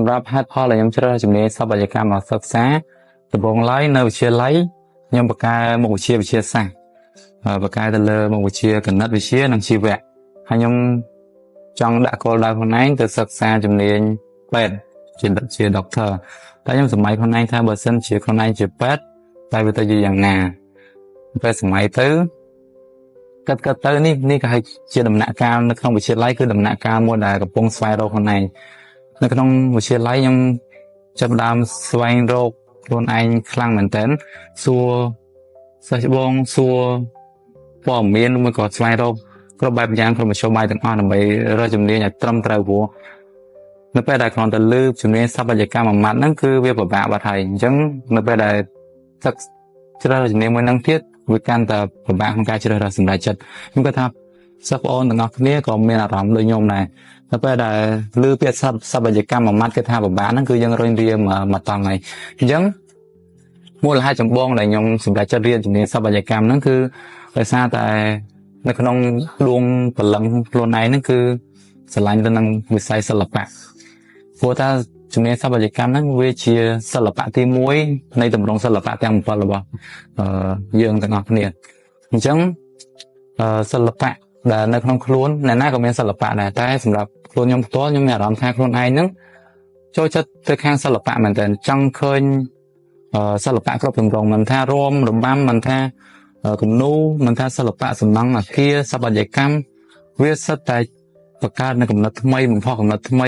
សម្រាប់ហេតុផលដែលខ្ញុំជ្រើសរើសជំនាញស្ថាបត្យកម្មមកសិក្សាដំបូងឡើយនៅវិទ្យាល័យខ្ញុំបកកែមុខវិជ្ជាវិទ្យាសាស្ត្របកកែទៅលើមុខវិជ្ជាគណិតវិទ្យានិងជីវៈហើយខ្ញុំចង់ដាក់គោលដៅខ្លួនឯងទៅសិក្សាជំនាញពេទ្យជា doctor តែខ្ញុំសម័យខ្លួនឯងថាបើសិនជាខ្លួនឯងជាពេទ្យតែវាទៅជាយ៉ាងណាពេលសម័យទៅគិតទៅនេះក៏ជាដំណាក់កាលនៅក្នុងវិទ្យាល័យគឺដំណាក់កាលមួយដែលកំពុងស្វែងរកខ្លួនឯងនៅក្នុងវិទ្យាល័យខ្ញុំចាប់ផ្ដើមស្វែងរកខ្លួនឯងខ្លាំងមែនទែនសួរសិស្សច្បងសួរព័ត៌មានមួយក៏ស្វែងរកគ្រប់បែបយ៉ាងគ្រប់មធ្យោបាយទាំងអស់ដើម្បីរកជំនាញឲ្យត្រឹមត្រូវព្រោះនៅពេលដែលគ្រាន់តែលើជំនាញស្ថាបត្យកម្មមួយម៉ាត់ហ្នឹងគឺវាពិបាកបាត់ហើយអញ្ចឹងនៅពេលដែលទឹកជ្រើសរើសជំនាញមួយហ្នឹងទៀតវាកាន់តែពិបាកក្នុងការជ្រើសរើសសម្រាប់ចិត្តខ្ញុំគិតថាសិស្សបងប្អូនទាំងអស់គ្នាក៏មានអារម្មណ៍ដូចខ្ញុំដែរនៅពេលដែលលើពាក្យស្ថាបត្យកម្មមួយម៉ាត់គេថាពិបាកហ្នឹងគឺយើងរុញរាមកតង់ហើយអញ្ចឹងមូលហេតុចម្បងដែលខ្ញុំសម្រេចចិត្តរៀនជំនាញស្ថាបត្យកម្មហ្នឹងគឺដោយសារតែនៅក្នុងដួងព្រលឹងខ្លួនឯងហ្នឹងគឺស្រឡាញ់ទៅនឹងវិស័យសិល្បៈព្រោះថាជំនាញស្ថាបត្យកម្មហ្នឹងវាជាសិល្បៈទី1នៃទម្រង់សិល្បៈទាំង7របស់យើងទាំងអស់គ្នាអញ្ចឹងសិល្បៈដែលនៅក្នុងខ្លួនអ្នកណាក៏មានសិល្បៈដែរតែសម្រាប់ខ្លួនខ្ញុំផ្ទាល់ខ្ញុំមានអារម្មណ៍ថាខ្លួនឯងហ្នឹងចូលចិត្តទៅខាងសិល្បៈមែនតើចង់ឃើញសិល្បៈគ្រប់ទម្រង់មិនថារាំរបាំមិនថាគំនូរមិនថាសិល្បៈសំណង់អគារស្ថាបត្យកម្មវាសិតតែបង្កើតនៅគំនិតថ្មីបំផុសគំនិតថ្មី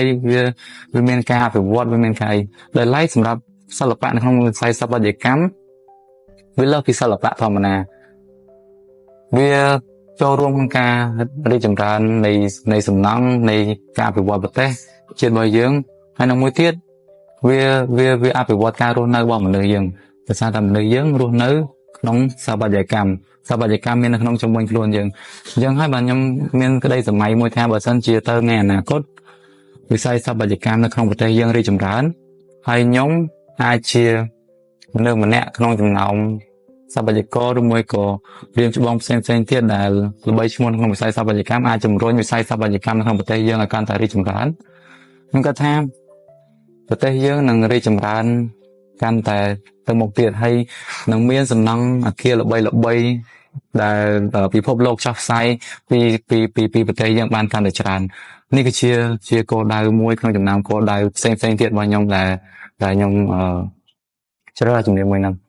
វាមានការអភិវឌ្ឍវាមានការដែលឡែកសម្រាប់សិល្បៈនៅក្នុងវិស័យស្ថាបត្យកម្មវាលើសពីសិល្បៈធម្មតាវាចូលរួមក្នុងការរីកចម្រើននៃសំណង់នៃការអភិវឌ្ឍប្រទេសជាតិរបស់យើងហើយនៅមួយទៀតវាអភិវឌ្ឍការរស់នៅរបស់មនុស្សយើងដោយសារតែមនុស្សយើងរស់នៅក្នុងស្ថាបត្យកម្មមាននៅក្នុងជំនាញខ្លួនយើងអញ្ចឹងហើយបាទខ្ញុំមានក្តីសម័យមួយថាបើសិនជាទៅในអនាគតវិស័យស្ថាបត្យកម្មនៅក្នុងប្រទេសយើងរីកចម្រើនហើយខ្ញុំអាចជាមនុស្សម្នាក់ក្នុងចំណោមស្ថាបត្យករឬមួយក៏រៀនច្បងផ្សេងទៀតដែលល្បីឈ្មោះក្នុងវិស័យស្ថាបត្យកម្មអាចជំរុញវិស័យស្ថាបត្យកម្មនៅក្នុងប្រទេសយើងឲ្យកាន់តែរីកចម្រើនខ្ញុំគិតថាប្រទេសយើងនឹងរីកចម្រើនកាន់តែទៅមុខទៀតហើយនឹងមានសំណង់អគារល្បីដែលពិភពលោកចោះផ្សាយពីប្រទេសយើងបានកាន់តែច្រើននេះគឺជាគោលដៅមួយក្នុងចំណោមគោលដៅផ្សេងទៀតរបស់ខ្ញុំដែលខ្ញុំជ្រើសរើសជំនាញមួយហ្នឹង